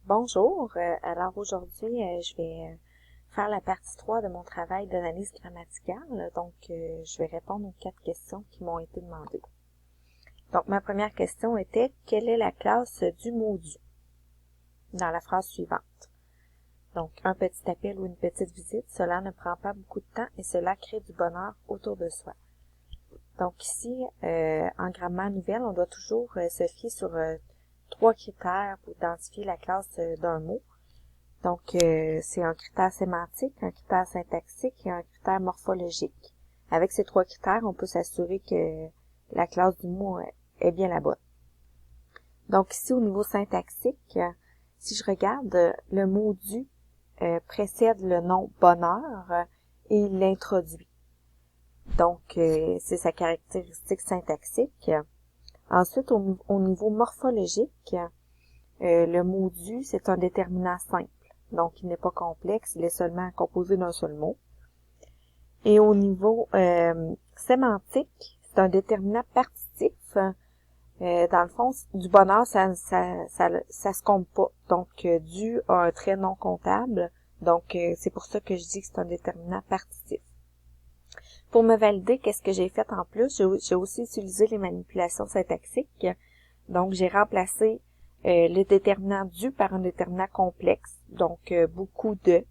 Bonjour, alors aujourd'hui je vais faire la partie 3 de mon travail d'analyse grammaticale, donc je vais répondre aux 4 questions qui m'ont été demandées. Donc ma première question était « Quelle est la classe du mot du ?» dans la phrase suivante. Donc un petit appel ou une petite visite, cela ne prend pas beaucoup de temps et cela crée du bonheur autour de soi. Donc ici, en grammaire nouvelle, on doit toujours se fier sur 3 critères pour identifier la classe d'un mot. Donc, c'est un critère sémantique, un critère syntaxique et un critère morphologique. Avec ces 3 critères, on peut s'assurer que la classe du mot est bien la bonne. Donc, ici, au niveau syntaxique, si je regarde, le mot « du » précède le nom « bonheur » et il l'introduit. Donc, c'est sa caractéristique syntaxique. Ensuite, au niveau morphologique, le mot « du », c'est un déterminant simple. Donc, il n'est pas complexe, il est seulement composé d'un seul mot. Et au niveau sémantique, c'est un déterminant partitif. Dans le fond, du bonheur, ça se compte pas. Donc, du a un trait non comptable. Donc, c'est pour ça que je dis que c'est un déterminant partitif. Pour me valider, qu'est-ce que j'ai fait en plus? J'ai aussi utilisé les manipulations syntaxiques. Donc, j'ai remplacé le déterminant du par un déterminant complexe, donc beaucoup de,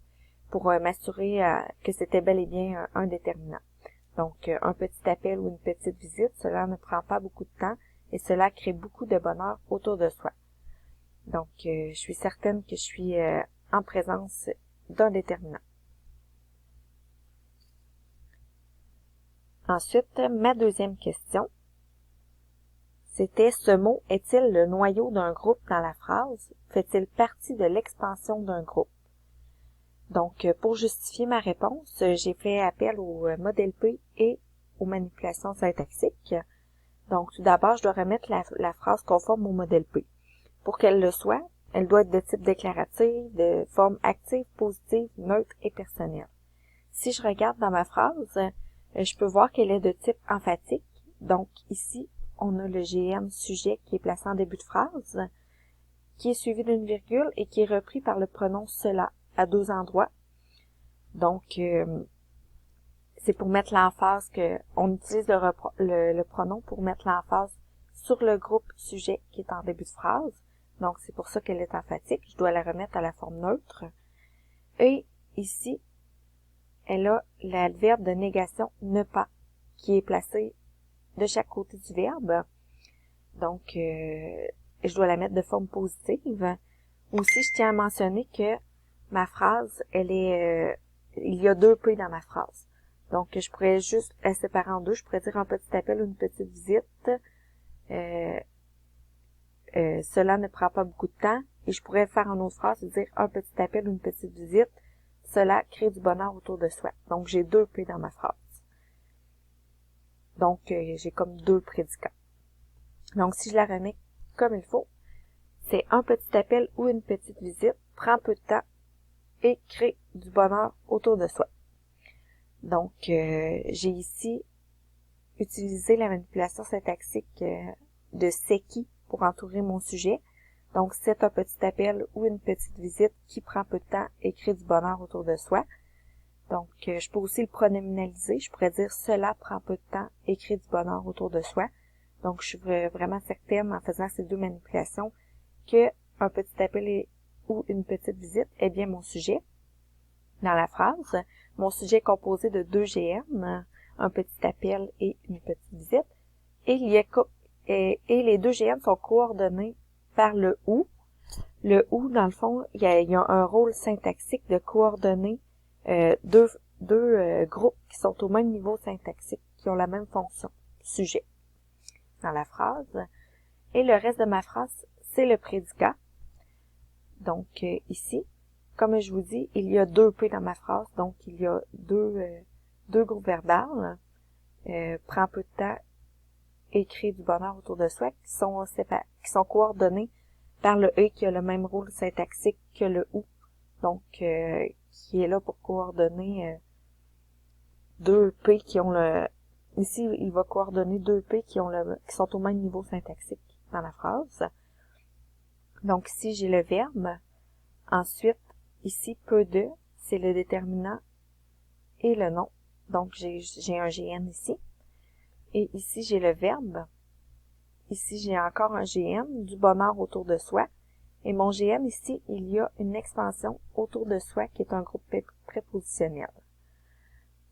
pour m'assurer que c'était bel et bien un déterminant. Donc, un petit appel ou une petite visite, cela ne prend pas beaucoup de temps et cela crée beaucoup de bonheur autour de soi. Donc, je suis certaine que je suis en présence d'un déterminant. Ensuite, ma deuxième question, c'était « Ce mot est-il le noyau d'un groupe dans la phrase? Fait-il partie de l'expansion d'un groupe? » Donc, pour justifier ma réponse, j'ai fait appel au modèle P et aux manipulations syntaxiques. Donc, tout d'abord, je dois remettre la phrase conforme au modèle P. Pour qu'elle le soit, elle doit être de type déclaratif, de forme active, positive, neutre et personnelle. Si je regarde dans ma phrase, je peux voir qu'elle est de type emphatique. Donc, ici, on a le GN sujet qui est placé en début de phrase, qui est suivi d'une virgule et qui est repris par le pronom cela à 2 endroits. Donc, c'est pour mettre l'emphase on utilise le pronom pour mettre l'emphase sur le groupe sujet qui est en début de phrase. Donc, c'est pour ça qu'elle est emphatique. Je dois la remettre à la forme neutre. Et ici, elle a le verbe de négation ne pas qui est placé de chaque côté du verbe. Donc, je dois la mettre de forme positive. Aussi, je tiens à mentionner que ma phrase, il y a 2 P dans ma phrase. Donc, je pourrais juste la séparer en 2. Je pourrais dire un petit appel ou une petite visite. Cela ne prend pas beaucoup de temps. Et je pourrais faire une autre phrase et dire un petit appel ou une petite visite. Cela crée du bonheur autour de soi. Donc, j'ai 2 P dans ma phrase. Donc, j'ai comme 2 prédicats. Donc, si je la remets comme il faut, c'est un petit appel ou une petite visite, prend peu de temps et crée du bonheur autour de soi. Donc, j'ai ici utilisé la manipulation syntaxique de c'est qui pour entourer mon sujet. Donc, c'est un petit appel ou une petite visite qui prend peu de temps et crée du bonheur autour de soi. Donc, je peux aussi le pronominaliser. Je pourrais dire cela prend peu de temps et crée du bonheur autour de soi. Donc, je suis vraiment certaine en faisant ces 2 manipulations que un petit appel ou une petite visite est bien mon sujet. Dans la phrase, mon sujet est composé de 2 GN, un petit appel et une petite visite. Et les 2 GN sont coordonnés par le OU. Le OU, dans le fond, il y a un rôle syntaxique de coordonner deux groupes qui sont au même niveau syntaxique, qui ont la même fonction, sujet, dans la phrase. Et le reste de ma phrase, c'est le prédicat. Donc, ici, comme je vous dis, il y a 2 P dans ma phrase, donc il y a deux groupes verbales, prend peu de temps et crée du bonheur autour de soi, qui sont coordonnés par le E qui a le même rôle syntaxique que le OU. Donc, qui est là pour coordonner 2 P qui ont ici, il va coordonner 2 P qui sont au même niveau syntaxique dans la phrase. Donc, ici, j'ai le verbe. Ensuite, ici, peu de, c'est le déterminant et le nom. Donc, j'ai un GN ici. Et ici, j'ai le verbe. Ici, j'ai encore un GN, du bonheur autour de soi. Et mon GN ici, il y a une expansion autour de soi qui est un groupe prépositionnel.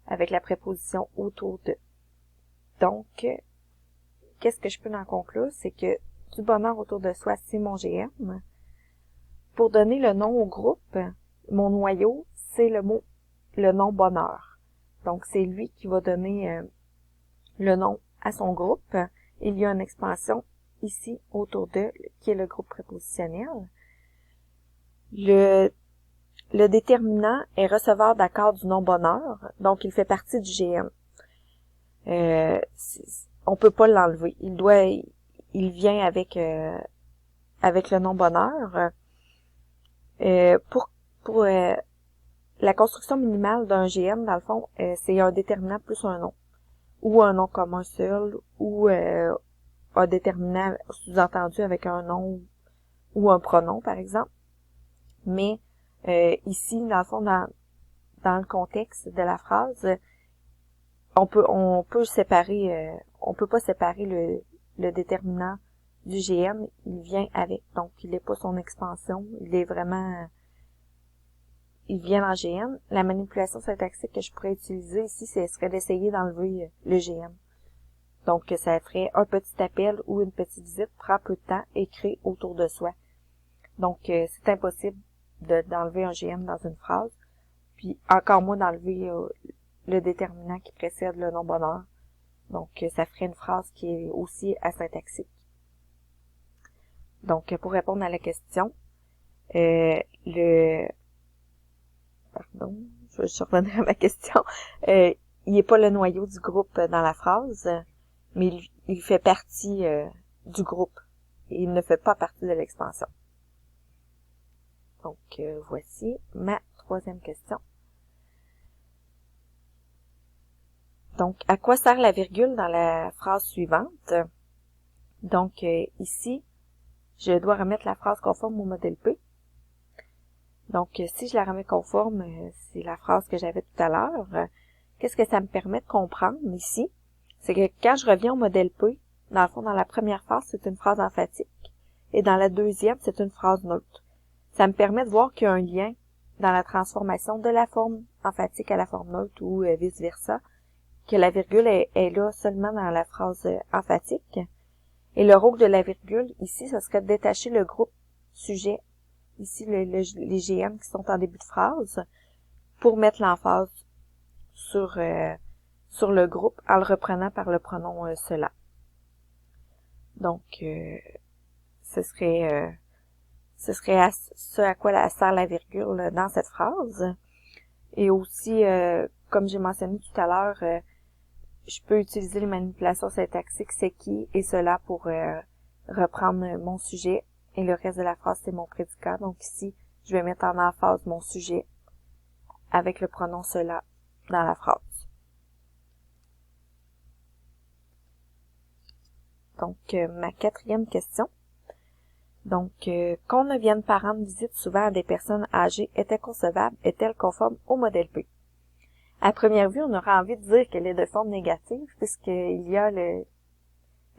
Avec la préposition autour de. Donc, qu'est-ce que je peux en conclure? C'est que du bonheur autour de soi, c'est mon GN. Pour donner le nom au groupe, mon noyau, c'est le nom bonheur. Donc, c'est lui qui va donner le nom à son groupe. Il y a une expansion ici autour de, qui est le groupe prépositionnel. Le déterminant est receveur d'accord du nom bonheur, donc il fait partie du GN. On peut pas l'enlever. Il vient avec le nom bonheur. Pour la construction minimale d'un GN, dans le fond, c'est un déterminant plus un nom, ou un nom commun seul, ou un déterminant sous-entendu avec un nom ou un pronom, par exemple. Mais ici, dans le fond, dans le contexte de la phrase, on peut séparer, on peut pas séparer le déterminant du GN, il vient avec. Donc, il n'est pas son expansion, il vient dans GN. La manipulation syntaxique que je pourrais utiliser ici, ce serait d'essayer d'enlever le GN. Donc, ça ferait un petit appel ou une petite visite, prend peu de temps, écrit autour de soi. Donc, c'est impossible d'enlever un GN dans une phrase. Puis, encore moins d'enlever le déterminant qui précède le nom bonheur. Donc, ça ferait une phrase qui est aussi asyntaxique. Donc, pour répondre à la question, pardon, je revenir à ma question. Il n'est pas le noyau du groupe dans la phrase, mais il fait partie du groupe. Et il ne fait pas partie de l'expansion. Donc, voici ma troisième question. Donc, à quoi sert la virgule dans la phrase suivante? Donc, ici, je dois remettre la phrase conforme au modèle P. Donc, si je la remets conforme, c'est la phrase que j'avais tout à l'heure. Qu'est-ce que ça me permet de comprendre ici? C'est que quand je reviens au modèle P, dans le fond, dans la première phrase, c'est une phrase emphatique. Et dans la deuxième, c'est une phrase neutre. Ça me permet de voir qu'il y a un lien dans la transformation de la forme emphatique à la forme neutre ou vice-versa, que la virgule est là seulement dans la phrase emphatique. Et le rôle de la virgule, ici, ce serait de détacher le groupe sujet, ici les GN qui sont en début de phrase, pour mettre l'emphase sur le groupe en le reprenant par le pronom cela. Donc, ce serait ce à quoi sert la virgule dans cette phrase. Et aussi, comme j'ai mentionné tout à l'heure, je peux utiliser les manipulations syntaxiques c'est qui et cela pour reprendre mon sujet. Et le reste de la phrase, c'est mon prédicat. Donc ici, je vais mettre en emphase mon sujet avec le pronom cela dans la phrase. Donc, ma quatrième question. Donc, qu'on ne vienne pas rendre visite souvent à des personnes âgées est inconcevable, est-elle conforme au modèle P? À première vue, on aura envie de dire qu'elle est de forme négative, puisqu'il y a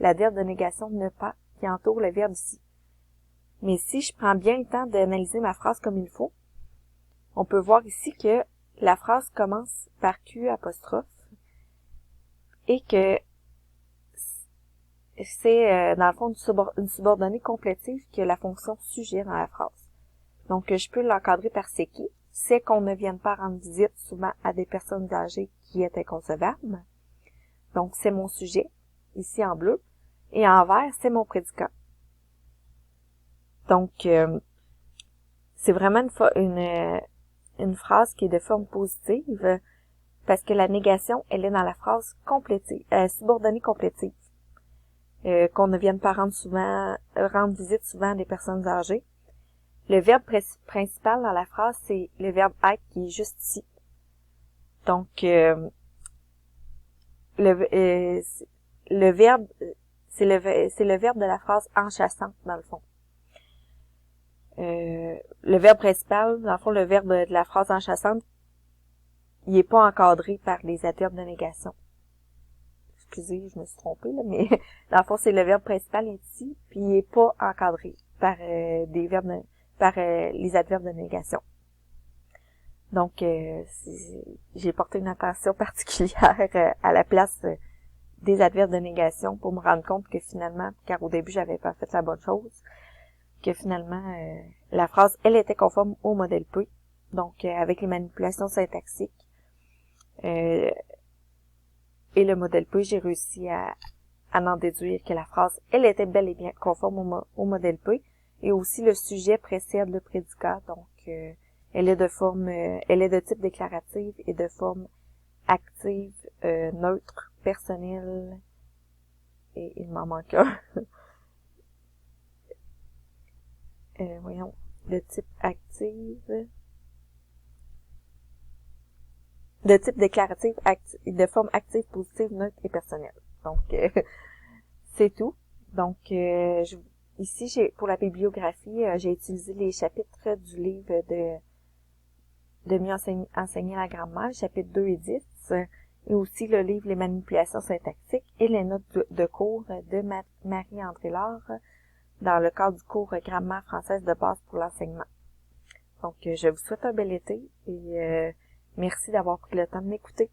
l'adverbe de négation ne pas qui entoure le verbe ici. Mais si je prends bien le temps d'analyser ma phrase comme il faut, on peut voir ici que la phrase commence par Q apostrophe et que c'est dans le fond une subordonnée complétive qui a la fonction sujet dans la phrase. Donc je peux l'encadrer par c'est qui. C'est qu'on ne vienne pas rendre visite souvent à des personnes âgées qui est inconcevable. Donc c'est mon sujet, ici en bleu, et en vert, c'est mon prédicat. Donc c'est vraiment une phrase qui est de forme positive parce que la négation, elle est dans la phrase complétive, subordonnée complétive. Qu'on ne vienne pas rendre visite souvent à des personnes âgées. Le verbe principal dans la phrase, c'est le verbe être qui est juste ici. Donc, le verbe, c'est le verbe de la phrase enchâssante, dans le fond. le verbe principal, dans le fond, le verbe de la phrase enchâssante, il est pas encadré par les adverbes de négation. Excusez, je me suis trompée, là, mais dans le fond, c'est le verbe principal ici, puis il est pas encadré par des verbes par les adverbes de négation. Donc, j'ai porté une attention particulière à la place des adverbes de négation pour me rendre compte que finalement, car au début, j'avais pas fait la bonne chose, que finalement, la phrase, elle était conforme au modèle P. Donc, avec les manipulations syntaxiques et le modèle P, j'ai réussi à en déduire que la phrase, elle était bel et bien conforme au modèle P. Et aussi, le sujet précède le prédicat. Donc, elle est de type déclarative et de forme active, neutre, personnelle, et il m'en manque un. Voyons, de type active, de type déclaratif, de forme active, positive, neutre et personnelle. Donc, c'est tout. Donc, ici, pour la bibliographie, j'ai utilisé les chapitres du livre de mieux enseigner la grammaire, chapitres 2 et 10, et aussi le livre Les manipulations syntaxiques et les notes de cours de Marie-André Laure dans le cadre du cours Grammaire française de base pour l'enseignement. Donc, je vous souhaite un bel été et merci d'avoir pris le temps de m'écouter.